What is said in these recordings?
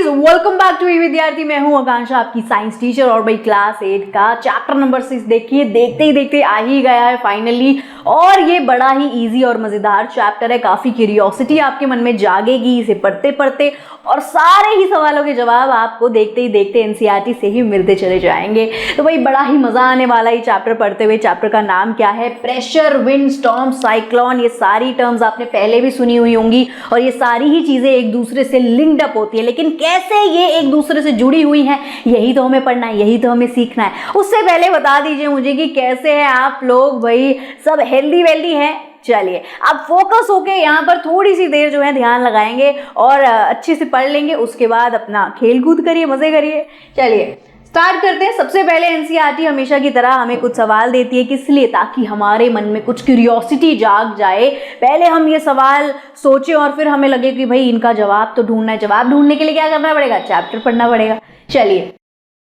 Welcome back to विद्यार्थी। मैं हूं आकांक्षा, आपकी साइंस टीचर। और भाई क्लास 8 का चैप्टर नंबर 6 देखिए, देखते ही देखते आ ही गया है फाइनली। और ये बड़ा ही इजी और मजेदार चैप्टर है। काफी क्यूरियोसिटी आपके मन में जागेगी इसे पढ़ते पढ़ते, और सारे ही सवालों के जवाब आपको देखते ही देखते एनसीईआरटी से ही मिलते चले जाएंगे। तो भाई बड़ा ही मजा आने वाला है चैप्टर पढ़ते हुए। चैप्टर का नाम क्या है? Pressure, wind, storm, cyclone. ये सारी टर्म्स आपने पहले भी सुनी हुई होंगी, और ये सारी ही चीजें एक दूसरे से लिंक्ड अप होती है। लेकिन कैसे ये एक दूसरे से जुड़ी हुई हैं, यही तो हमें पढ़ना है, यही तो हमें सीखना है। उससे पहले बता दीजिए मुझे कि कैसे हैं आप लोग? भाई सब हेल्दी वेल्दी हैं? चलिए अब फोकस होके यहाँ पर थोड़ी सी देर जो है ध्यान लगाएंगे और अच्छे से पढ़ लेंगे। उसके बाद अपना खेल कूद करिए, मजे करिए। चलिए स्टार्ट करते हैं। सबसे पहले एनसीईआरटी हमेशा की तरह हमें कुछ सवाल देती है, किस लिए? ताकि हमारे मन में कुछ क्यूरियोसिटी जाग जाए। पहले हम ये सवाल सोचें और फिर हमें लगे कि भाई इनका जवाब तो ढूंढना है। जवाब ढूंढने के लिए क्या करना पड़ेगा? चैप्टर पढ़ना पड़ेगा। चलिए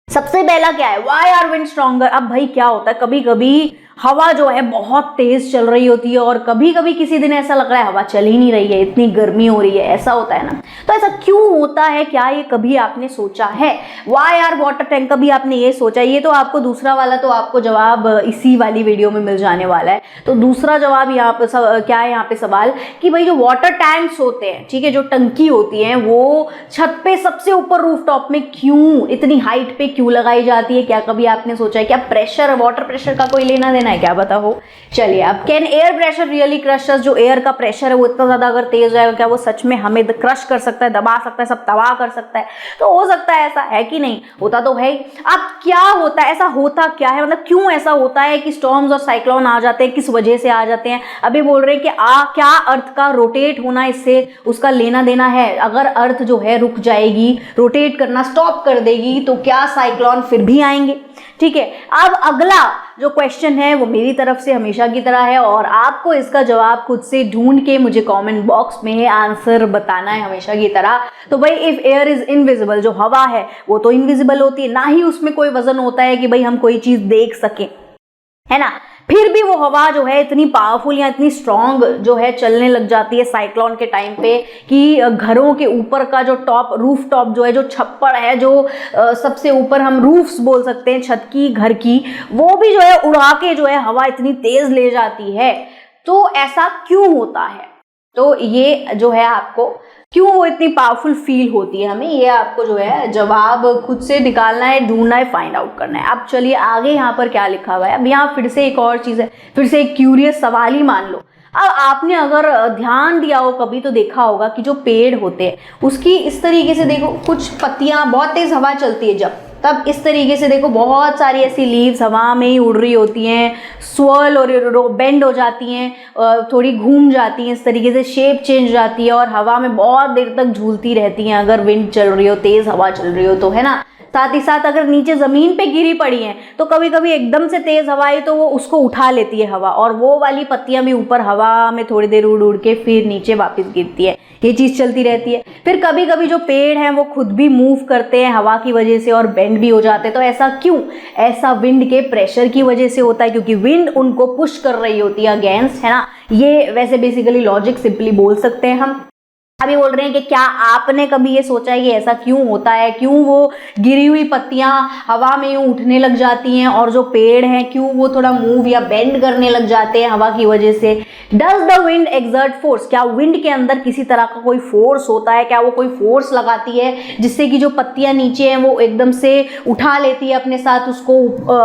सबसे पहला क्या है? Why are wind stronger. अब भाई क्या होता है, कभी कभी हवा जो है बहुत तेज चल रही होती है, और कभी कभी किसी दिन ऐसा लग रहा है हवा चल ही नहीं रही है, इतनी गर्मी हो रही है। ऐसा होता है ना? तो ऐसा क्यों होता है? क्या ये कभी आपने सोचा है? वाई आर वाटर टैंक, कभी आपने ये सोचा? ये तो आपको दूसरा वाला तो आपको जवाब इसी वाली वीडियो में मिल जाने वाला है। तो दूसरा जवाब यहाँ पे क्या है? यहाँ पे सवाल कि भाई जो वाटर टैंक्स होते हैं, ठीक है, जो टंकी होती है, वो छत पे सबसे ऊपर रूफटॉप में क्यों, इतनी हाइट पे क्यों लगाई जाती है? क्या कभी आपने सोचा है? क्या प्रेशर, वाटर प्रेशर का कोई लेना देना है? क्या पता हो। चलिए अब can air pressure really crush us. जो एयर का प्रेशर है वो इतना ज्यादा अगर तेज जाएगा, क्या वो सच में हमें क्रश कर सकता है, दबा सकता है, सब तबाह कर सकता है? तो हो सकता है, ऐसा है कि नहीं? होता तो है। अब क्या होता है, ऐसा होता क्या है, मतलब क्यों ऐसा होता है कि स्टॉर्म्स और साइक्लोन आ जाते हैं? किस वजह से आ जाते हैं? अभी बोल रहे हैं कि क्या अर्थ का रोटेट होना इससे उसका लेना देना है? अगर अर्थ जो है रुक जाएगी, रोटेट करना स्टॉप कर देगी, तो क्या साइक्लोन फिर भी आएंगे? ठीक है। अब अगला जो क्वेश्चन है वो मेरी तरफ से हमेशा की तरह है, और आपको इसका जवाब खुद से ढूंढ के मुझे कमेंट बॉक्स में आंसर बताना है हमेशा की तरह। तो भाई इफ एयर इज इनविजिबल, जो हवा है वो तो इनविजिबल होती है, ना ही उसमें कोई वजन होता है कि भाई हम कोई चीज देख सकें, है ना? फिर भी वो हवा जो है इतनी पावरफुल या इतनी स्ट्रांग जो है चलने लग जाती है साइक्लोन के टाइम पे, कि घरों के ऊपर का जो टॉप, रूफ टॉप जो है, जो छप्पर है, जो सबसे ऊपर हम रूफ्स बोल सकते हैं छत की, घर की, वो भी जो है उड़ा के जो है हवा इतनी तेज ले जाती है। तो ऐसा क्यों होता है? तो ये जो है आपको क्यों वो इतनी पावरफुल फील होती है, हमें ये आपको जो है जवाब खुद से निकालना है, ढूंढना है, फाइंड आउट करना है। अब चलिए आगे यहाँ पर क्या लिखा हुआ है। अब यहाँ फिर से एक और चीज़ है, फिर से एक क्यूरियस सवाल ही मान लो। अब आपने अगर ध्यान दिया हो कभी, तो देखा होगा कि जो पेड़ होते हैं उसकी इस तरीके से देखो, कुछ पत्तियां, बहुत तेज हवा चलती है जब, तब इस तरीके से देखो बहुत सारी ऐसी लीव्स हवा में ही उड़ रही होती हैं, स्वर्ल और बेंड हो जाती हैं, थोड़ी घूम जाती हैं, इस तरीके से शेप चेंज जाती है, और हवा में बहुत देर तक झूलती रहती हैं अगर विंड चल रही हो, तेज हवा चल रही हो तो, है ना? साथ ही साथ अगर नीचे जमीन पे गिरी पड़ी हैं तो कभी कभी एकदम से तेज हवा आई तो वो उसको उठा लेती है हवा, और वो वाली पत्तियां भी ऊपर हवा में थोड़ी देर उड़ उड़ के फिर नीचे वापस गिरती है। ये चीज चलती रहती है। फिर कभी कभी जो पेड़ हैं वो खुद भी मूव करते हैं हवा की वजह से, और बेंड भी हो जाते हैं। तो ऐसा क्यों? ऐसा विंड के प्रेशर की वजह से होता है, क्योंकि विंड उनको पुश कर रही होती है अगेंस्ट, है ना? ये वैसे बेसिकली लॉजिक सिंपली बोल सकते हैं हम। अभी बोल रहे हैं कि क्या आपने कभी ये सोचा है कि ऐसा क्यों होता है? क्यों वो गिरी हुई पत्तियां हवा में यूं उठने लग जाती हैं, और जो पेड़ हैं क्यों वो थोड़ा मूव या बेंड करने लग जाते हैं हवा की वजह से? Does the wind exert force? क्या विंड के अंदर किसी तरह का कोई फोर्स होता है? क्या वो कोई फोर्स लगाती है जिससे कि जो पत्तियां नीचे हैं वो एकदम से उठा लेती है अपने साथ उसको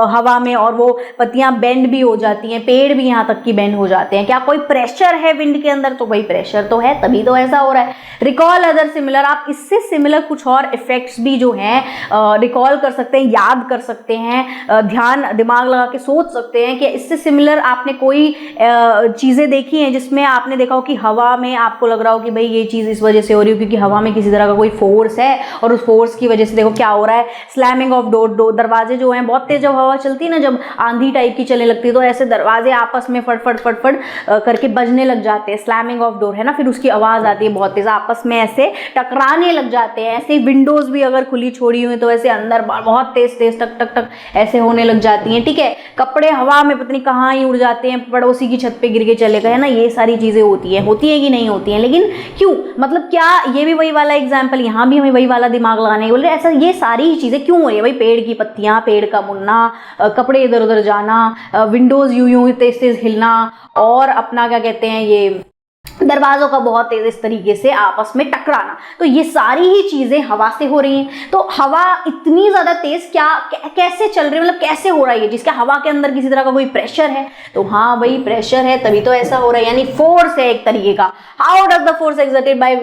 हवा में, और वो पत्तियां बेंड भी हो जाती हैं, पेड़ भी यहाँ तक कि बेंड हो जाते हैं? क्या कोई प्रेशर है विंड के अंदर? तो भाई प्रेशर तो है, तभी तो ऐसा हो रहा है। रिकॉल अदर सिमिलर, आप इससे सिमिलर कुछ और इफेक्ट्स भी जो हैं रिकॉल कर सकते हैं, याद कर सकते हैं, ध्यान दिमाग लगा के सोच सकते हैं कि इससे सिमिलर आपने कोई चीजें देखी हैं जिसमें आपने देखा हो कि हवा में आपको लग रहा हो कि भाई ये चीज इस वजह से हो रही हो क्योंकि हवा में किसी तरह का कोई फोर्स है, और उस फोर्स की वजह से देखो क्या हो रहा है, स्लैमिंग ऑफ डोर, दरवाजे जो हैं बहुत तेज जब हवा चलती है ना, जब आंधी टाइप की चलने लगती है, तो ऐसे दरवाजे आपस में फट फट फट फट करके बजने लग जाते हैं, स्लैमिंग ऑफ डोर, है ना? फिर उसकी आवाज आती है बहुत बहुत तेज, आपस में ऐसे टकराने लग जाते हैं। ऐसे विंडोज भी अगर खुली छोड़ी हुई तो ऐसे अंदर बहुत तेज तेज टक टक टक ऐसे होने लग जाती हैं, ठीक है। कपड़े हवा में पता नहीं कहाँ ही उड़ जाते हैं, पड़ोसी की छत पे गिर के चले गए ना, ये सारी चीजें होती है कि नहीं होती हैं। लेकिन क्यों, मतलब क्या ये भी वही वाला एग्जाम्पल, यहाँ भी हमें वही वाला दिमाग लगाने बोल रहे, ऐसा ये सारी ही चीजें क्यों हो रही है भाई? पेड़ की पत्तियां, पेड़ का मुड़ना, कपड़े इधर उधर जाना, विंडोज यूं यूं तेज तेज हिलना, और अपना क्या कहते हैं ये दरवाजों का बहुत तेज इस तरीके से आपस में टकराना, तो ये सारी ही चीजें हवा से हो रही हैं। तो हवा इतनी ज्यादा तेज कैसे चल रही है, मतलब कैसे हो रहा है, जिसका हवा के अंदर किसी तरह का कोई प्रेशर है? तो हाँ भाई प्रेशर है, तभी तो ऐसा हो रहा है, यानी फोर्स है एक तरीके का। How does the force exerted by,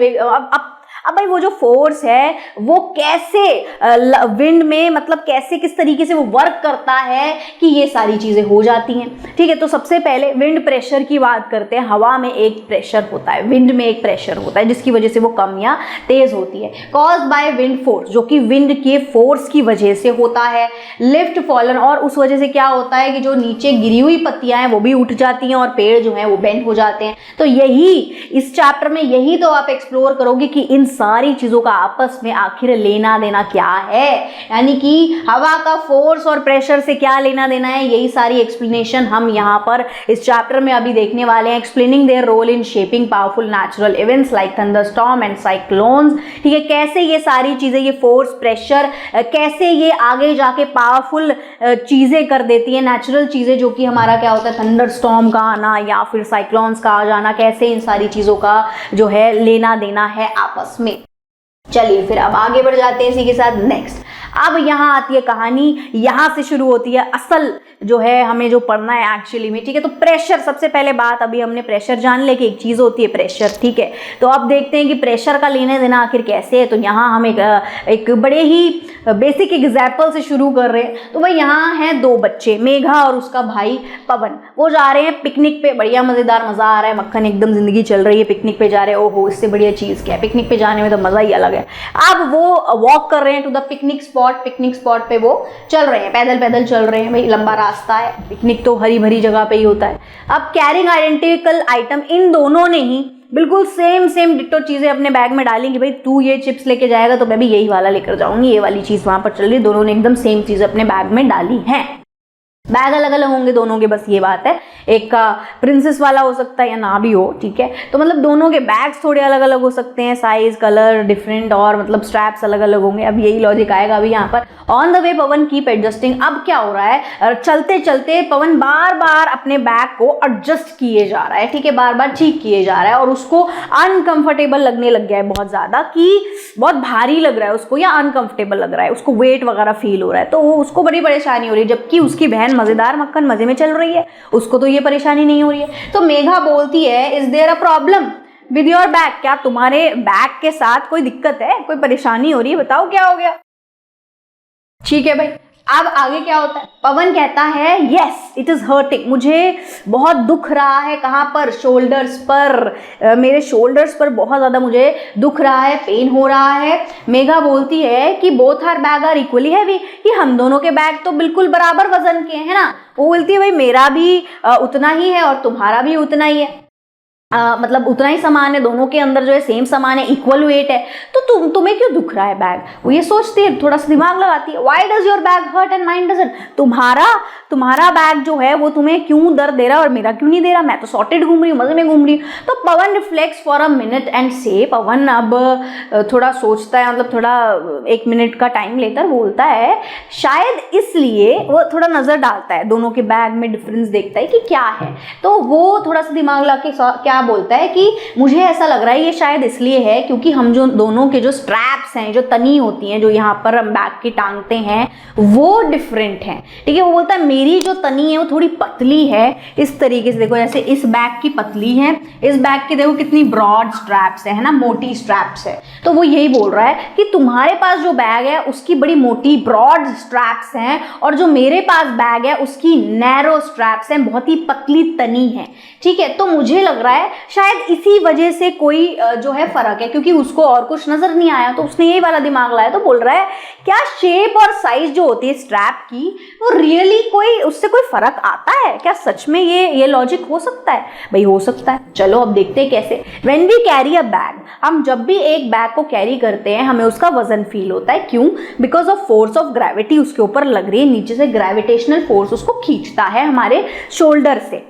अब भाई वो जो फोर्स है वो कैसे विंड में, मतलब कैसे किस तरीके से वो वर्क करता है कि ये सारी चीजें हो जाती हैं, ठीक है। तो सबसे पहले विंड प्रेशर की बात करते हैं। हवा में एक प्रेशर होता है, विंड में एक प्रेशर होता है, जिसकी वजह से वो कम या तेज होती है। कॉज्ड बाय विंड फोर्स, जो कि विंड के फोर्स की वजह से होता है। लिफ्ट फॉलन, और उस वजह से क्या होता है कि जो नीचे गिरी हुई पत्तियां हैं वो भी उठ जाती हैं और पेड़ जो है वो बेंड हो जाते हैं। तो यही इस चैप्टर में यही तो आप एक्सप्लोर करोगे कि इन सारी चीजों का आपस में आखिर लेना देना क्या है, यानी कि हवा का फोर्स और प्रेशर से क्या लेना देना है। यही सारी एक्सप्लेनेशन हम यहाँ पर इस चैप्टर में अभी देखने वाले हैं। Explaining their role in shaping powerful natural events like thunderstorm and cyclones, ठीक है। कैसे ये सारी चीजें, ये फोर्स प्रेशर कैसे ये आगे जाके पावरफुल चीजें कर देती है, नेचुरल चीजें, जो कि हमारा क्या होता है थंडरस्टॉर्म का आना या फिर साइक्लोन्स का आ जाना, कैसे इन सारी चीजों का जो है लेना देना है आपस में। चलिए फिर अब आगे बढ़ जाते हैं इसी के साथ नेक्स्ट। अब यहाँ आती है कहानी, यहाँ से शुरू होती है असल जो है हमें जो पढ़ना है एक्चुअली में, ठीक है। तो प्रेशर, सबसे पहले बात अभी हमने प्रेशर जान ले कि एक चीज़ होती है प्रेशर, ठीक है। तो अब देखते हैं कि प्रेशर का लेने देना आखिर कैसे है। तो यहाँ हम एक बड़े ही बेसिक एग्जाम्पल से शुरू कर रहे हैं। तो भाई यहाँ हैं दो बच्चे, मेघा और उसका भाई पवन। वो जा रहे हैं पिकनिक पे, बढ़िया मज़ेदार, मज़ा आ रहा है, मक्खन एकदम ज़िंदगी चल रही है, पिकनिक पे जा रहे हैं। ओहो, इससे बढ़िया चीज़ क्या है, पिकनिक पे जाने में तो मज़ा ही अलग है। अब वो वॉक कर रहे हैं टू द पिकनिक स्पॉट पे वो चल रहे हैं, पैदल पैदल चल रहे हैं, भाई लंबा रास्ता है, पिकनिक तो हरी भरी जगह पे ही होता है। अब कैरिंग आइडेंटिकल आइटम, इन दोनों ने ही बिल्कुल सेम डिट्टो चीजें अपने बैग में डाली कि भाई तू ये चिप्स लेके जाएगा तो मैं भी यही वाला लेकर जाऊंगी, ये वाली चीज वहां पर चल रही है। दोनों ने एकदम सेम चीज अपने बैग में डाली है। बैग अलग अलग होंगे दोनों के, बस ये बात है, एक का प्रिंसेस वाला हो सकता है या ना भी हो, ठीक है। तो मतलब दोनों के बैग्स थोड़े अलग अलग हो सकते हैं, साइज कलर डिफरेंट, और मतलब स्ट्रैप्स अलग अलग होंगे। अब यही लॉजिक आएगा अभी यहाँ पर। On the way Pawan keep adjusting, अब क्या हो रहा है, चलते चलते पवन बार बार अपने बैग को एडजस्ट किए जा रहा है, ठीक है, बार बार ठीक किए जा रहा है, और उसको अनकंफर्टेबल लगने लग गया है बहुत ज्यादा, कि बहुत भारी लग रहा है उसको या अनकंफर्टेबल लग रहा है, उसको वेट वगैरह फील हो रहा है। तो उसको बड़ी परेशानी हो रही है, जबकि उसकी बहन मजेदार मक्खन मजे में चल रही है, उसको तो ये परेशानी नहीं हो रही है। तो मेघा बोलती है, is there a problem with your bag, क्या तुम्हारे बैग के साथ कोई दिक्कत है, कोई परेशानी हो रही है, बताओ क्या हो गया। ठीक है भाई, अब आगे क्या होता है, पवन कहता है यस इट इज हर्टिंग, मुझे बहुत दुख रहा है। कहाँ पर, शोल्डर्स पर, मेरे शोल्डर्स पर बहुत ज्यादा मुझे दुख रहा है, पेन हो रहा है। मेघा बोलती है कि both are bag are equally heavy, कि हम दोनों के बैग तो बिल्कुल बराबर वजन के हैं ना। वो बोलती है भाई मेरा भी उतना ही है और तुम्हारा भी उतना ही है, मतलब उतना ही सामान है, दोनों के अंदर जो है सेम सामान है, इक्वल वेट है, तो तुम्हें क्यों दुख रहा है बैग। वो ये सोचती है, थोड़ा सा दिमाग लगाती है, why does your bag hurt and mine doesn't, तुम्हारा बैग जो है वो तुम्हें क्यों दर्द दे रहा है और मेरा क्यों नहीं दे रहा, मैं तो सॉर्टेड घूम रही हूँ, मजे में घूम रही हूँ। तो Pavan reflects for a minute and से, पवन अब थोड़ा सोचता है, मतलब थोड़ा 1 मिनट का टाइम लेकर बोलता है, शायद इसलिए वो थोड़ा नजर डालता है, दोनों के बैग में डिफरेंस देखता है कि क्या है। तो वो थोड़ा सा दिमाग लगा के क्या बोलता है कि मुझे ऐसा लग रहा है ये शायद इसलिए है क्योंकि हम जो दोनों के जो स्ट्रैप्स हैं, जो तनी होती हैं, जो यहाँ पर हम बैग की टांगते हैं, वो डिफरेंट हैं, ठीक है। वो बोलता है मेरी जो तनी है वो थोड़ी पतली है, इस तरीके से देखो, जैसे इस बैग की पतली है, इस बैग की देखो कितनी ब्रॉड स्ट्रैप्स है ना, मोटी स्ट्रैप्स है। तो वो यही बोल रहा है कि तुम्हारे पास जो बैग है उसकी बड़ी मोटी ब्रॉड स्ट्रैप्स हैं, और जो मेरे पास बैग है उसकी नैरो स्ट्रैप्स हैं, बहुत ही पतली तनी है, ठीक है। तो मुझे लग रहा है शायद इसी वजह से कोई जो है फर्क है, क्योंकि उसको और कुछ नजर नहीं आया तो उसने यही वाला दिमाग लाया, तो बोल रहा है क्या शेप और साइज जो होती है स्ट्रैप की वो रियली कोई उससे कोई फर्क आता है क्या? सच में ये लॉजिक हो सकता है? भाई हो सकता है, चलो अब देखते हैं कैसे। When we carry a bag, हम जब भी एक बैग को कैरी करते हैं हमें उसका वजन फील होता है। क्यों? Because of force of gravity उसके ऊपर लग रही है, नीचे से ग्रेविटेशनल फोर्स उसको खींचता है हमारे शोल्डर से,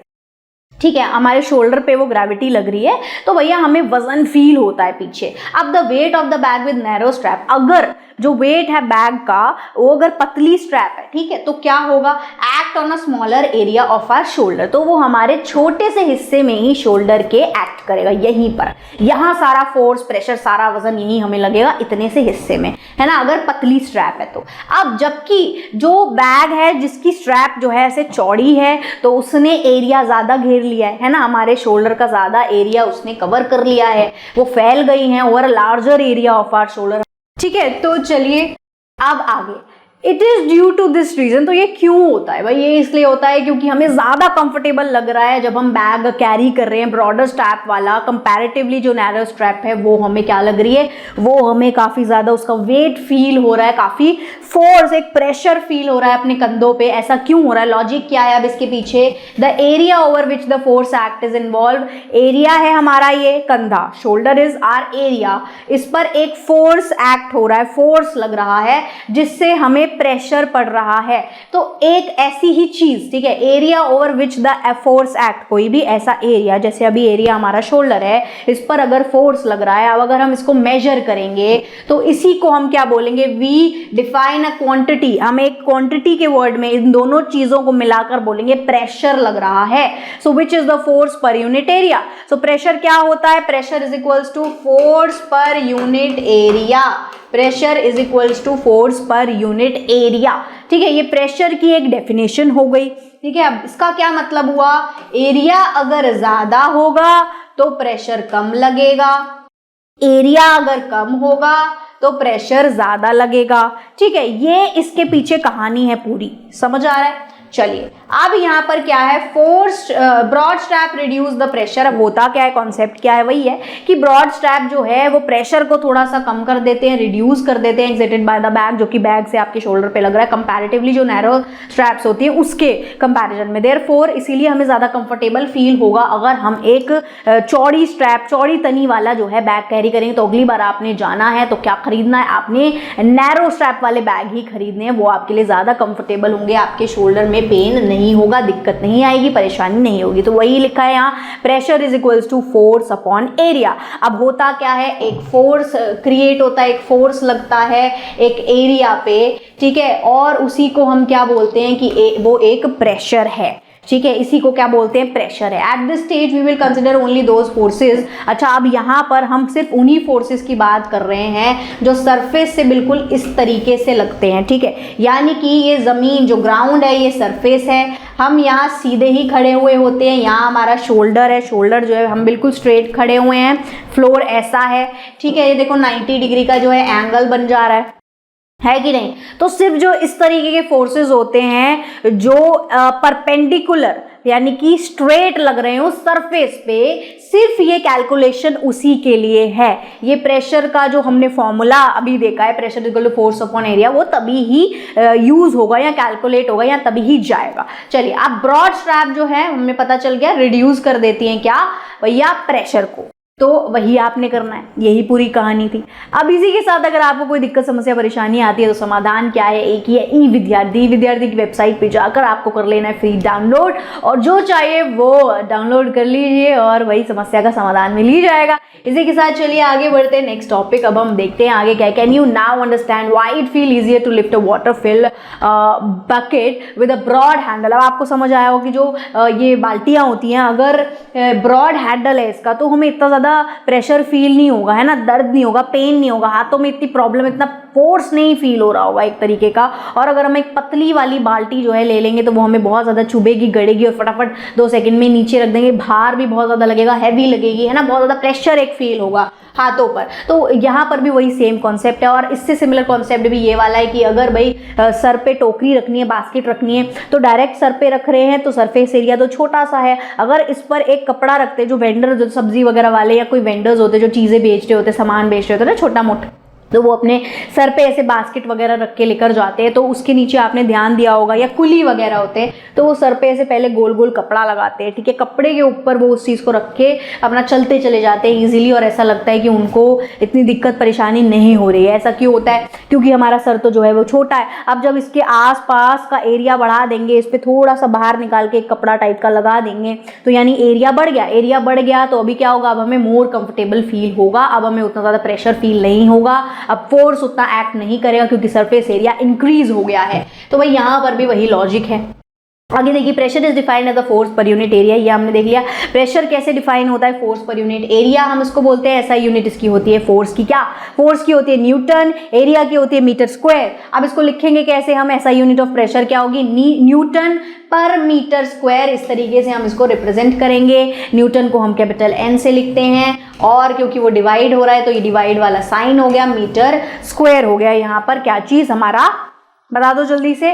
ठीक है, हमारे शोल्डर पे वो ग्रेविटी लग रही है, तो भैया हमें वजन फील होता है पीछे। अब the weight of the bag with narrow strap, अगर जो वेट है बैग का वो अगर पतली स्ट्रैप है, ठीक है, तो क्या होगा? Act on a smaller area of our shoulder, तो वो हमारे छोटे से हिस्से में ही शोल्डर के एक्ट करेगा, यहीं पर, यहाँ सारा फोर्स प्रेशर सारा वजन यहीं हमें लगेगा इतने से हिस्से में, है ना, अगर पतली स्ट्रैप है तो। अब जबकि जो बैग है जिसकी स्ट्रैप जो है ऐसे चौड़ी है तो उसने एरिया ज्यादा घेर लिया है ना, हमारे शोल्डर का ज्यादा एरिया उसने कवर कर लिया है, वो फैल गई है over larger area of our shoulder, ठीक है। तो चलिए अब आगे, it is due to this reason, तो ये क्यों होता है भाई? ये इसलिए होता है क्योंकि हमें ज्यादा कंफर्टेबल लग रहा है जब हम बैग कैरी कर रहे हैं ब्रॉडर स्ट्रैप वाला, कंपैरेटिवली जो नैरो स्ट्रैप है वो हमें क्या लग रही है, वो हमें काफी ज्यादा उसका वेट फील हो रहा है, काफी फोर्स, एक प्रेशर फील हो रहा है अपने कंधों पे। ऐसा क्यों हो रहा है? लॉजिक क्या है अब इसके पीछे? The area over which the force act is involve, area है हमारा ये कंधा, शोल्डर इज आर एरिया, इस पर एक फोर्स एक्ट हो रहा है, फोर्स लग रहा है जिससे हमें प्रेशर पड़ रहा है। तो एक ऐसी ही चीज, ठीक है, area over which the force act, कोई भी ऐसा एरिया, जैसे अभी एरिया हमारा शोल्डर है, इस पर अगर फोर्स लग रहा है, अब अगर हम इसको मेजर करेंगे तो इसी को हम क्या बोलेंगे? वी डिफाइन अ क्वांटिटी, हम एक क्वांटिटी के वर्ड में इन दोनों चीजों को मिलाकर बोलेंगे प्रेशर लग रहा है। So which is the force per unit area? So pressure क्या होता है? Pressure is equals to force per unit area, pressure is equals to force per unit area, ठीक है। ये प्रेशर की एक डेफिनेशन हो गई, ठीक है। अब इसका क्या मतलब हुआ? एरिया अगर ज्यादा होगा तो प्रेशर कम लगेगा, एरिया अगर कम होगा तो प्रेशर ज्यादा लगेगा, ठीक है। ये इसके पीछे कहानी है पूरी, समझ आ रहा है? चलिए अब यहाँ पर क्या है? Force broad strap reduce the pressure. अब होता क्या है, कॉन्सेप्ट क्या है? वही है कि ब्रॉड स्ट्रैप जो है वो प्रेशर को थोड़ा सा कम कर देते हैं, रिड्यूस कर देते हैं एक्सर्टेड बाय द बैग, जो कि बैग से आपके शोल्डर पे लग रहा है, कंपैरेटिवली जो नैरो स्ट्रैप्स होती है उसके कंपैरिजन में। देयरफॉर इसीलिए हमें ज्यादा कंफर्टेबल फील होगा अगर हम एक चौड़ी स्ट्रैप, चौड़ी तनी वाला जो है बैग कैरी करेंगे। तो अगली बार आपने जाना है तो क्या खरीदना है? आपने नैरो स्ट्रैप वाले बैग ही खरीदने हैं, वो आपके लिए ज्यादा कंफर्टेबल होंगे, आपके शोल्डर में पेन नहीं होगा, दिक्कत नहीं आएगी, परेशानी नहीं होगी। तो वही लिखा है यहाँ, pressure is equals to force upon area. अब होता क्या है? एक फोर्स क्रिएट होता है, एक फोर्स लगता है एक एरिया पे, ठीक है, और उसी को हम क्या बोलते हैं कि वो एक प्रेशर है, ठीक है, इसी को क्या बोलते हैं? प्रेशर है। At this stage we will consider only those forces. अच्छा, अब यहाँ पर हम सिर्फ उन्हीं फोर्सेस की बात कर रहे हैं जो सरफेस से बिल्कुल इस तरीके से लगते हैं, ठीक है, यानी कि ये जमीन जो ग्राउंड है ये सरफेस है, हम यहाँ सीधे ही खड़े हुए होते हैं, यहाँ हमारा शोल्डर है, शोल्डर जो है हम बिल्कुल स्ट्रेट खड़े हुए हैं, फ्लोर ऐसा है, ठीक है, ये देखो 90 डिग्री का जो है एंगल बन जा रहा है कि नहीं? तो सिर्फ जो इस तरीके के फोर्सेस होते हैं जो परपेंडिकुलर यानी कि स्ट्रेट लग रहे हैं उस सरफेस पे, सिर्फ ये कैलकुलेशन उसी के लिए है। ये प्रेशर का जो हमने फॉर्मूला अभी देखा है, pressure equal to force upon area, वो तभी ही यूज होगा या कैलकुलेट होगा या तभी ही जाएगा। चलिए, अब ब्रॉड स्ट्रैप जो है हमें पता चल गया रिड्यूस कर देती है क्या भैया? प्रेशर को। तो वही आपने करना है, यही पूरी कहानी थी। अब इसी के साथ अगर आपको कोई दिक्कत समस्या परेशानी आती है तो समाधान क्या है? एक ही है, ई विद्यार्थी की वेबसाइट पे जाकर आपको कर लेना है फ्री डाउनलोड, और जो चाहिए वो डाउनलोड कर लीजिए और वही समस्या का समाधान मिल ही जाएगा। इसी के साथ चलिए आगे बढ़ते हैं नेक्स्ट टॉपिक। अब हम देखते हैं आगे क्या है। Can you now understand why it feel easier to lift a water filled bucket with a broad handle? अब आपको समझ आया हो कि जो ये बाल्टियां होती हैं, अगर ब्रॉड हैंडल है इसका तो हमें इतना ज्यादा प्रेशर फील नहीं होगा, है ना, दर्द नहीं होगा, पेन नहीं होगा, हाथों में इतनी प्रॉब्लम, इतना फोर्स नहीं फील हो रहा होगा एक तरीके का। और अगर हम एक पतली वाली बाल्टी जो है ले लेंगे तो वो हमें बहुत ज्यादा चुभेगी, गड़ेगी और फटाफट 2 सेकंड में नीचे रख देंगे, भार भी बहुत ज्यादा लगेगा, हैवी लगेगी, है ना, बहुत ज्यादा प्रेशर एक डायरेक्ट फील होगा हाथों पर। तो यहाँ पर भी वही सेम कॉन्सेप्ट है। और इससे सिमिलर कॉन्सेप्ट भी ये वाला है कि अगर भाई सर पे टोकरी रखनी है, बास्केट रखनी है, तो डायरेक्ट सर पे रख रहे हैं तो सरफेस एरिया तो छोटा सा है। अगर इस पर एक कपड़ा रखते, जो वेंडर, जो सब्जी वगैरह वाले या कोई वेंडर्स होते जो चीजें बेच रहे होते, सामान बेच रहे होते ना छोटा मोटा, तो वो अपने सर पे ऐसे बास्केट वगैरह रख के लेकर जाते हैं। तो उसके नीचे आपने ध्यान दिया होगा, या कुली वगैरह होते हैं तो वो सर पे ऐसे पहले गोल गोल कपड़ा लगाते हैं, ठीक है। कपड़े के ऊपर वो उस चीज़ को रख के अपना चलते चले जाते हैं ईजिली, और ऐसा लगता है कि उनको इतनी दिक्कत परेशानी नहीं हो रही है। ऐसा क्यों होता है? क्योंकि हमारा सर तो जो है वो छोटा है। अब जब इसके आस पास का एरिया बढ़ा देंगे, इस पर थोड़ा सा बाहर निकाल के एक कपड़ा टाइप का लगा देंगे, तो यानी एरिया बढ़ गया। एरिया बढ़ गया तो अभी क्या होगा? अब हमें मोर कंफर्टेबल फील होगा, अब हमें उतना ज़्यादा प्रेशर फील नहीं होगा, अब फोर्स उतना एक्ट नहीं करेगा क्योंकि सरफेस एरिया इंक्रीज हो गया है। तो भाई यहाँ पर भी वही लॉजिक है। आगे देखिए, pressure is defined as the force per unit area. ये हमने देख लिया प्रेशर कैसे डिफाइन होता है, फोर्स पर यूनिट एरिया हम इसको बोलते हैं। ऐसा यूनिट इसकी होती है फोर्स की, क्या फोर्स की होती है न्यूटन, एरिया की होती है मीटर स्क्वायर। अब इसको लिखेंगे कैसे हम? ऐसा यूनिट ऑफ प्रेशर क्या होगी? न्यूटन पर मीटर स्क्वायर। इस तरीके से हम इसको रिप्रेजेंट करेंगे। न्यूटन को हम कैपिटल N से लिखते हैं, और क्योंकि वो डिवाइड हो रहा है तो ये डिवाइड वाला साइन हो गया, मीटर स्क्वायर हो गया। यहाँ पर क्या चीज हमारा, बता दो जल्दी से?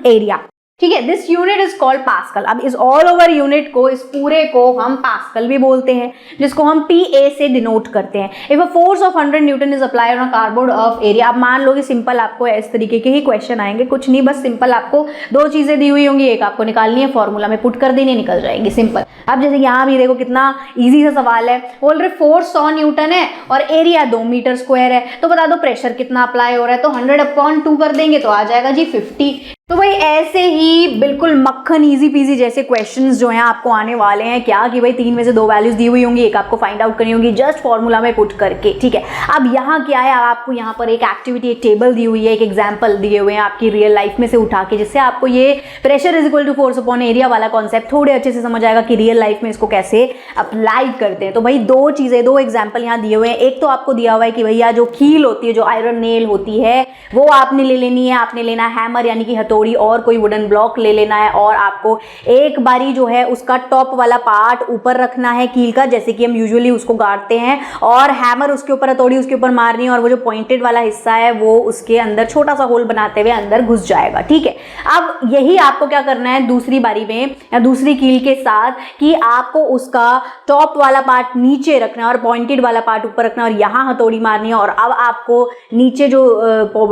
एरिया, ठीक है। This unit is called pascal. अब इस ऑल ओवर यूनिट को, इस पूरे को हम पास्कल भी बोलते हैं, जिसको हम PA से डिनोट करते हैं। If a force of 100 Newton is applied on a cardboard of area. अब मान लो कि सिंपल आपको इस तरीके के ही क्वेश्चन आएंगे, कुछ नहीं, बस सिंपल आपको दो चीजें दी हुई होंगी, एक आपको निकालनी है, फॉर्मूला में पुट कर देनी, निकल जाएंगे, सिंपल। अब जैसे यहाँ भी देखो कितना ईजी सा सवाल है। बोल रहे फोर्स 100 न्यूटन है और एरिया 2 मीटर स्क्वायर है, तो बता दो प्रेशर कितना अप्लाई हो रहा है। तो 100/2 कर देंगे तो आ जाएगा जी 50। तो भाई ऐसे ही बिल्कुल मक्खन इजी पीजी जैसे क्वेश्चंस जो हैं आपको आने वाले हैं। क्या कि भाई 3 में से 2 वैल्यूज दी हुई होंगी, एक आपको फाइंड आउट करनी होगी जस्ट फॉर्मूला में पुट करके, ठीक है। अब यहाँ क्या है, आपको यहाँ पर एक एक्टिविटी, एक टेबल दी हुई है, एक एग्जाम्पल दिए हुए हैं आपकी रियल लाइफ में से उठा के, जिससे आपको ये pressure is equal to force upon area वाला कॉन्सेप्ट थोड़े अच्छे से समझ आएगा कि रियल लाइफ में इसको कैसे अप्लाई करते हैं। तो भाई दो चीजें, दो एग्जाम्पल यहाँ दिए हुए हैं। एक तो आपको दिया हुआ है कि भैया जो कील होती है, जो आयरन नेल होती है, वो आपने ले लेनी है। आपने लेना है हैमर यानी कि हथौड़ी, और कोई वुडन ब्लॉक ले लेना है, और आपको एक बारी जो है उसका टॉप वाला पार्ट ऊपर रखना है कील का, जैसे कि हम यूजुअली उसको गाड़ते हैं, और हैमर उसके ऊपर, हथौड़ी उसके ऊपर मारनी है, और वो जो पॉइंटेड वाला हिस्सा है वो उसके अंदर छोटा सा होल बनाते हुए अंदर घुस जाएगा, ठीक है। अब यही आपको क्या करना है दूसरी बारी में या दूसरी कील के साथ, कि आपको उसका टॉप वाला पार्ट नीचे रखना है और पॉइंटेड वाला पार्ट ऊपर रखना है, और यहाँ हथौड़ी मारनी है। और अब आपको नीचे जो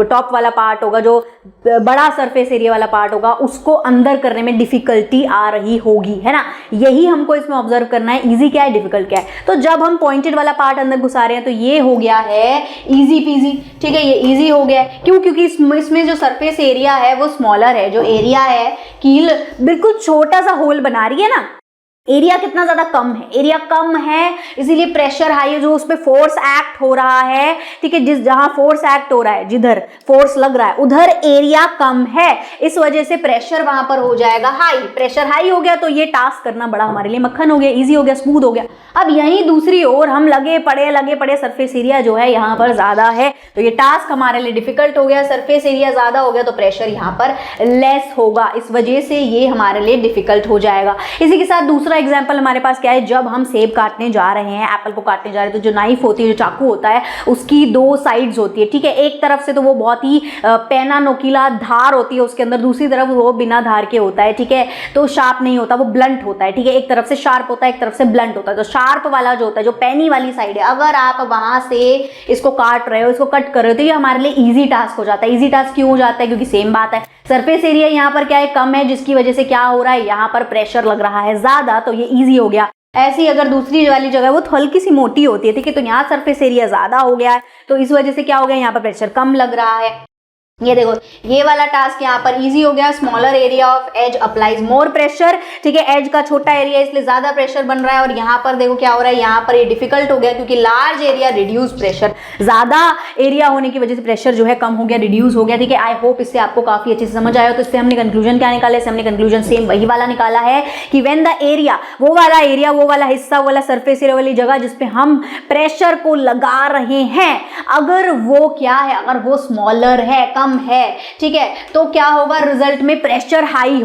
टॉप वाला पार्ट होगा, जो बड़ा सरफेस एरिया वाला पार्ट होगा, उसको अंदर करने में डिफिकल्टी आ रही होगी, है ना। यही हमको इसमें ऑब्जर्व करना है, इजी क्या है, डिफिकल्ट क्या है। तो जब हम पॉइंटेड वाला पार्ट अंदर घुसा रहे हैं तो ये हो गया है इजी पीजी, ठीक है, ये इजी हो गया है। क्यों? क्योंकि इसमें जो सरफेस एरिया है वो स्मॉलर है, जो एरिया है कील बिल्कुल छोटा सा होल बना रही है ना, एरिया कितना ज्यादा कम है, एरिया कम है, इसीलिए प्रेशर हाई है, जो उस पर फोर्स एक्ट हो रहा है, ठीक है, जहां फोर्स एक्ट हो रहा है, जिधर फोर्स लग रहा है उधर एरिया कम है, इस वजह से प्रेशर वहां पर हो जाएगा हाई। प्रेशर हाई हो गया तो ये टास्क करना बड़ा हमारे लिए मक्खन हो गया, इजी हो गया, स्मूथ हो गया। अब यहीं दूसरी ओर हम लगे पड़े सरफेस एरिया जो है यहाँ पर ज्यादा है, तो ये टास्क हमारे लिए डिफिकल्ट हो गया। सरफेस एरिया ज्यादा हो गया तो प्रेशर यहाँ पर लेस होगा, इस वजह से ये हमारे लिए डिफिकल्ट हो जाएगा। इसी के साथ दूसरा एग्जाम्पल हमारे पास क्या है, जब हम सेब काटने जा रहे हैं, एप्पल को काटने जा रहे हैं, तो जो नाइफ होती है, जो चाकू होता है, उसकी 2 साइड्स होती है, ठीक है। एक तरफ से तो वो बहुत ही पैना नोकीला धार होती है उसके अंदर, दूसरी तरफ वो बिना धार के होता है, ठीक है, तो शार्प नहीं होता, वो ब्लंट होता है, ठीक है। एक तरफ से शार्प होता है, एक तरफ से ब्लंट होता है। तो शार्प वाला जो होता है, जो पैनी वाली साइड है, अगर आप वहां से इसको काट रहे हो, इसको कट कर रहे हो, तो ये हमारे लिए ईजी टास्क हो जाता है। ईजी टास्क क्यों हो जाता है? क्योंकि सेम बात है, सरफेस एरिया यहाँ पर क्या है, कम है, जिसकी वजह से क्या हो रहा है, यहाँ पर प्रेशर लग रहा है ज्यादा, तो ये ईजी हो गया। ऐसी अगर दूसरी वाली जगह वो हल्की सी मोटी होती है, ठीक है, तो यहाँ सरफेस एरिया ज्यादा हो गया है, तो इस वजह से क्या हो गया, यहाँ पर प्रेशर कम लग रहा है। ये देखो, ये वाला टास्क यहाँ पर इजी हो गया। Smaller area of edge applies more pressure, ठीक है, एज का छोटा एरिया इसलिए ज्यादा प्रेशर बन रहा है। और यहाँ पर देखो क्या हो रहा है, यहाँ पर ये डिफिकल्ट हो गया क्योंकि लार्ज एरिया रिड्यूस प्रेशर, ज्यादा एरिया होने की वजह से प्रेशर जो है कम हो गया, रिड्यूस हो गया, ठीक है। आई होप इससे आपको काफी अच्छे से समझ आया। तो इससे हमने कंक्लूजन क्या निकाला, इससे हमने कंक्लूजन सेम वही वाला निकाला है कि व्हेन द एरिया, वो वाला एरिया, वो वाला हिस्सा, वो वाला सरफेस एरिया वाली जगह जिसपे हम प्रेशर को लगा रहे हैं, अगर वो क्या है, अगर वो स्मॉलर है, कम कम है, ठीक है, तो क्या होगा, रिजल्ट में प्रेशर हाई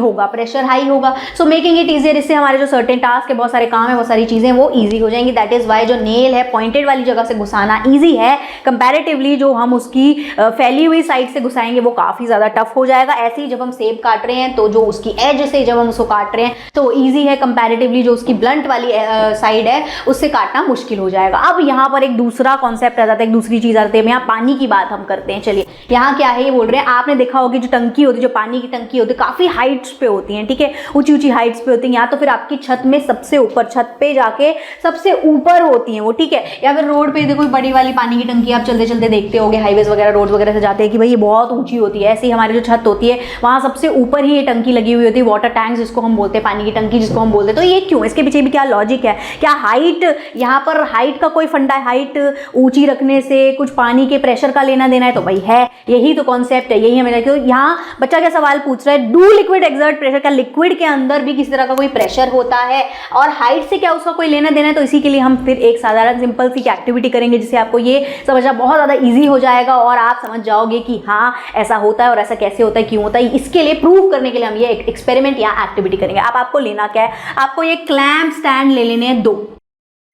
होगा, सो मेकिंग इट इजियर, इससे हमारे जो सर्टेन टास्क है, बहुत सारे काम है, बहुत सारी चीजें वो इजी हो जाएंगी। दैट इज वाई जो नेल है पॉइंटेड वाली जगह से घुसाना इजी है, कंपैरेटिवली जो हम उसकी फैली हुई साइड से घुसाएंगे वो काफी ज्यादा टफ हो जाएगा। ऐसे ही जब हम सेब काट रहे हैं तो जो उसकी एज से जब हम उसको काट रहे हैं तो इजी है, कंपैरेटिवली जो उसकी ब्लंट वाली साइड है उससे काटना मुश्किल हो जाएगा। अब यहाँ पर एक दूसरा कॉन्सेप्ट आ जाता है, एक दूसरी चीज आती है, यहाँ पानी की बात हम करते हैं। चलिए यहाँ क्या है, ये बोल रहे हैं, आपने देखा होगी जो टंकी होती है, जो पानी की टंकी होती है, काफी हाइट्स पे होती है, ठीक है, ऊंची ऊंची हाइट्स पे होती है, या तो फिर आपकी छत में सबसे ऊपर, छत पे जाके सबसे ऊपर होती है वो, ठीक है, या फिर रोड पे देखो बड़ी वाली पानी की टंकी आप चलते चलते देखते होगे, हाईवेज वगैरह रोड वगैरह से जाते हैं कि भाई ये बहुत ऊंची होती है। ऐसे ही हमारी जो छत होती है वहां सबसे ऊपर ही ये टंकी लगी हुई होती है, वाटर टैंक जिसको हम बोलते हैं, पानी की टंकी जिसको हम बोलते हैं। तो ये क्यों, इसके पीछे भी क्या लॉजिक है, क्या हाइट, यहाँ पर हाइट का कोई फंडा है, हाइट ऊंची रखने से कुछ पानी के प्रेशर का लेना देना है? तो भाई है, यही तो कॉन्सेप्ट है, यही हमें यहाँ बच्चा क्या सवाल पूछ रहा है, डू लिक्विड एक्सर्ट प्रेशर, क्या लिक्विड के अंदर भी किसी तरह का कोई प्रेशर होता है और हाइट से क्या उसका कोई लेना देना है? तो इसी के लिए हम फिर एक साधारण सिंपल सी एक्टिविटी करेंगे जिससे आपको ये समझना बहुत ज्यादा इजी हो जाएगा और आप समझ जाओगे कि हाँ ऐसा होता है और ऐसा कैसे होता है, क्यों होता है। इसके लिए प्रूव करने के लिए हम ये एक्सपेरिमेंट या एक्टिविटी करेंगे। अब आपको लेना क्या है, आपको ये क्लैंप स्टैंड ले लेने हैं 2,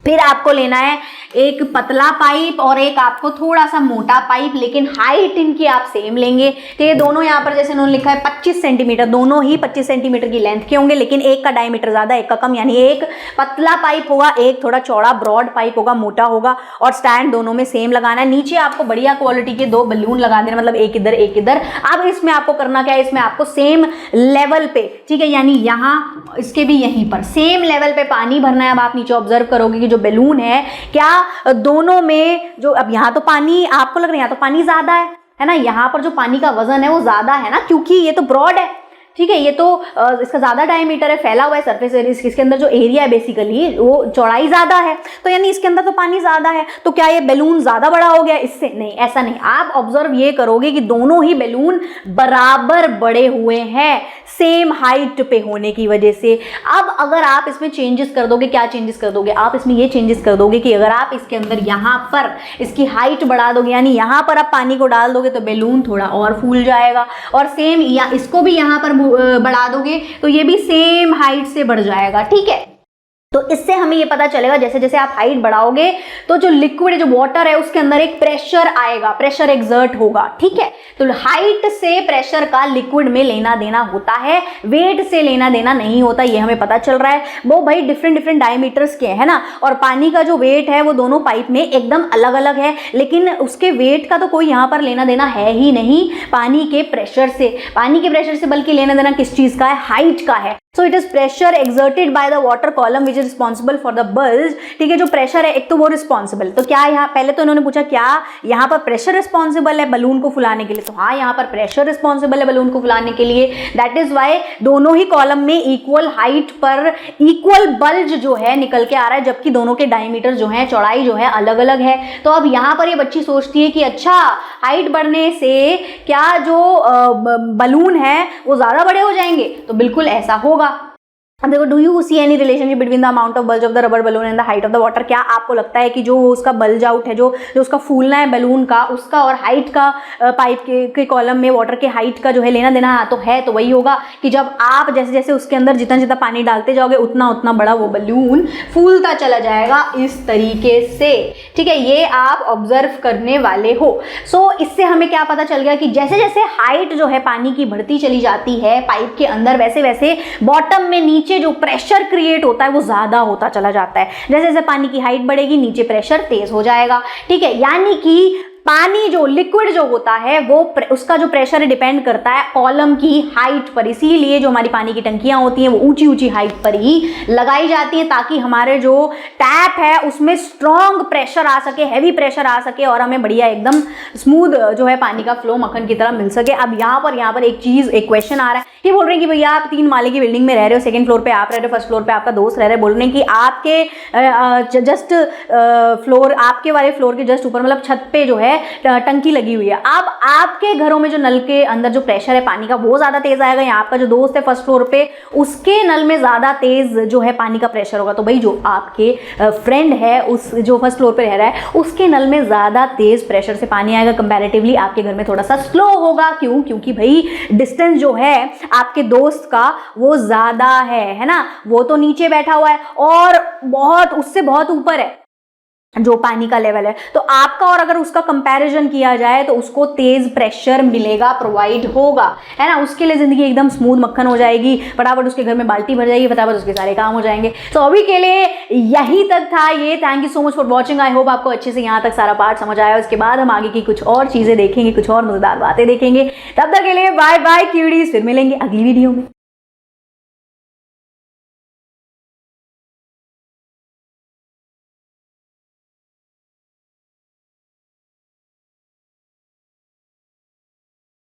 फिर आपको लेना है एक पतला पाइप और एक आपको थोड़ा सा मोटा पाइप, लेकिन हाइट इनकी आप सेम लेंगे। तो ये दोनों यहाँ पर जैसे उन्होंने लिखा है 25 सेंटीमीटर, दोनों ही 25 सेंटीमीटर की लेंथ के होंगे, लेकिन एक का डायमीटर ज्यादा, एक का कम, यानी एक पतला पाइप होगा, एक थोड़ा चौड़ा ब्रॉड पाइप होगा, मोटा होगा, और स्टैंड दोनों में सेम लगाना है। नीचे आपको बढ़िया क्वालिटी के 2 बलून लगा देना, मतलब एक इधर एक इधर। अब इसमें आपको करना क्या है, इसमें आपको सेम लेवल पे, ठीक है, यानी यहाँ इसके भी यहीं पर सेम लेवल पे पानी भरना है। अब आप नीचे ऑब्जर्व करोगे कि जो बैलून है, क्या दोनों में जो, अब यहाँ तो पानी आपको लग रहा है यहाँ तो पानी ज्यादा है ना, यहाँ पर जो पानी का वजन है वो ज्यादा है ना, क्योंकि ये तो ब्रॉड है, ठीक है, ये तो इसका ज्यादा डायमीटर है, फैला हुआ है सरफेस एरिया, इसके अंदर जो एरिया है बेसिकली वो चौड़ाई ज्यादा है, तो यानी इसके अंदर तो पानी ज्यादा है। तो क्या ये बैलून ज्यादा बड़ा हो गया इससे? नहीं, ऐसा नहीं। आप ऑब्जर्व ये करोगे कि दोनों ही बैलून बराबर बड़े हुए हैं, सेम हाइट पे होने की वजह से। अब अगर आप इसमें चेंजेस कर दोगे, क्या चेंजेस कर दोगे आप इसमें? ये चेंजेस कर दोगे कि अगर आप इसके अंदर यहाँ पर इसकी हाइट बढ़ा दोगे, यानी यहाँ पर आप पानी को डाल दोगे तो बैलून थोड़ा और फूल जाएगा, और सेम या इसको भी यहाँ पर बढ़ा दोगे तो ये भी सेम हाइट से बढ़ जाएगा, ठीक है। तो इससे हमें ये पता चलेगा जैसे जैसे आप हाइट बढ़ाओगे तो जो लिक्विड, जो वाटर है, उसके अंदर एक प्रेशर आएगा, प्रेशर एक्सर्ट होगा, ठीक है। तो हाइट से प्रेशर का लिक्विड में लेना देना होता है, वेट से लेना देना नहीं होता, ये हमें पता चल रहा है। वो भाई डिफरेंट डिफरेंट डायमीटर्स के है ना, और पानी का जो वेट है वो दोनों पाइप में एकदम अलग अलग है, लेकिन उसके वेट का तो कोई यहाँ पर लेना देना है ही नहीं पानी के प्रेशर से। पानी के प्रेशर से बल्कि लेना देना किस चीज का है? हाइट का है। So it is pressure exerted by the water column which is responsible for the bulge, ठीक है। जो प्रेशर है एक तो वो रिस्पॉन्सिबल, तो क्या यहाँ पहले तो इन्होंने पूछा क्या यहाँ पर प्रेशर रिस्पॉन्सिबल है बलून को फुलाने के लिए? तो हाँ, यहाँ पर प्रेशर रिस्पॉन्सिबल है बलून को फुलाने के लिए। दैट इज वाई दोनों ही कॉलम में इक्वल हाइट पर इक्वल बल्ज जो है निकल के आ रहा है, जबकि दोनों के डायमीटर जो है, चौड़ाई जो है, अलग अलग है। तो अब यहाँ पर ये बच्ची सोचती है कि अच्छा हाइट बढ़ने से क्या जो बलून है वो ज्यादा बड़े हो जाएंगे? तो बिल्कुल ऐसा होगा। अब देखो, do you see any relationship between the amount of bulge of the rubber balloon and the height of the water? क्या आपको लगता है कि जो उसका बल्ज आउट है, जो उसका फूलना है बैलून का, उसका और हाइट का पाइप के कॉलम में वाटर के हाइट का जो है लेना देना? तो है, तो वही होगा कि जब आप जैसे जैसे उसके अंदर जितना जितना पानी डालते जाओगे उतना उतना बड़ा वो बलून फूलता चला जाएगा, इस तरीके से, ठीक है। ये आप ऑब्जर्व करने वाले हो। सो इससे हमें क्या पता चल गया कि जैसे जैसे हाइट जो है पानी की बढ़ती चली जाती है पाइप के अंदर, वैसे वैसे बॉटम में नीचे जो प्रेशर क्रिएट होता है वो ज्यादा होता चला जाता है। जैसे जैसे पानी की हाइट बढ़ेगी नीचे प्रेशर तेज हो जाएगा, ठीक है। यानी कि पानी जो लिक्विड जो होता है वो उसका जो प्रेशर डिपेंड करता है कॉलम की हाइट पर। इसीलिए जो हमारी पानी की टंकियां होती हैं वो ऊंची ऊंची हाइट पर ही लगाई जाती हैं, ताकि हमारे जो टैप है उसमें स्ट्रॉन्ग प्रेशर आ सके, हैवी प्रेशर आ सके, और हमें बढ़िया एकदम स्मूथ जो है पानी का फ्लो मक्खन की तरह मिल सके। अब यहाँ पर एक क्वेश्चन आ रहा है, ये बोल रहे हैं कि भैया आप 3 माले की बिल्डिंग में रह रहे हो, सेकंड फ्लोर पे आप रह रहे हो, फर्स्ट फ्लोर पे आपका दोस्त रह रहा है। बोल रहे हैं कि आपके जस्ट फ्लोर, आपके वाले फ्लोर के जस्ट ऊपर, मतलब छत पे जो है टंकी लगी हुई है। अब आपके घरों में जो नल के अंदर जो प्रेशर है पानी का वो ज्यादा तेज आएगा, या आपका जो दोस्त है फर्स्ट फ्लोर पे उसके नल में ज्यादा तेज जो है पानी का प्रेशर होगा। तो भाई जो आपके फ्रेंड है उस जो फर्स्ट फ्लोर पे रह रहा है उसके नल में ज्यादा तेज प्रेशर से पानी आएगा, कंपैरेटिवली आपके घर में थोड़ा सा स्लो होगा। क्यों? क्योंकि भाई डिस्टेंस जो है आपके दोस्त का वो ज्यादा है ना, वो तो नीचे बैठा हुआ है और बहुत उससे बहुत ऊपर है जो पानी का लेवल है। तो आपका और अगर उसका कंपैरिजन किया जाए तो उसको तेज प्रेशर मिलेगा, प्रोवाइड होगा, है ना। उसके लिए जिंदगी एकदम स्मूथ मक्खन हो जाएगी, फटाफट उसके घर में बाल्टी भर जाएगी, फटाफट उसके सारे काम हो जाएंगे। तो अभी के लिए यही तक था ये। Thank you so much for watching. I hope आपको अच्छे से यहाँ तक सारा पार्ट समझ आया। उसके बाद हम आगे की कुछ और चीजें देखेंगे, कुछ और मजेदार बातें देखेंगे। तब तक के लिए बाय बाय क्यूडीज, फिर मिलेंगे अगली वीडियो में।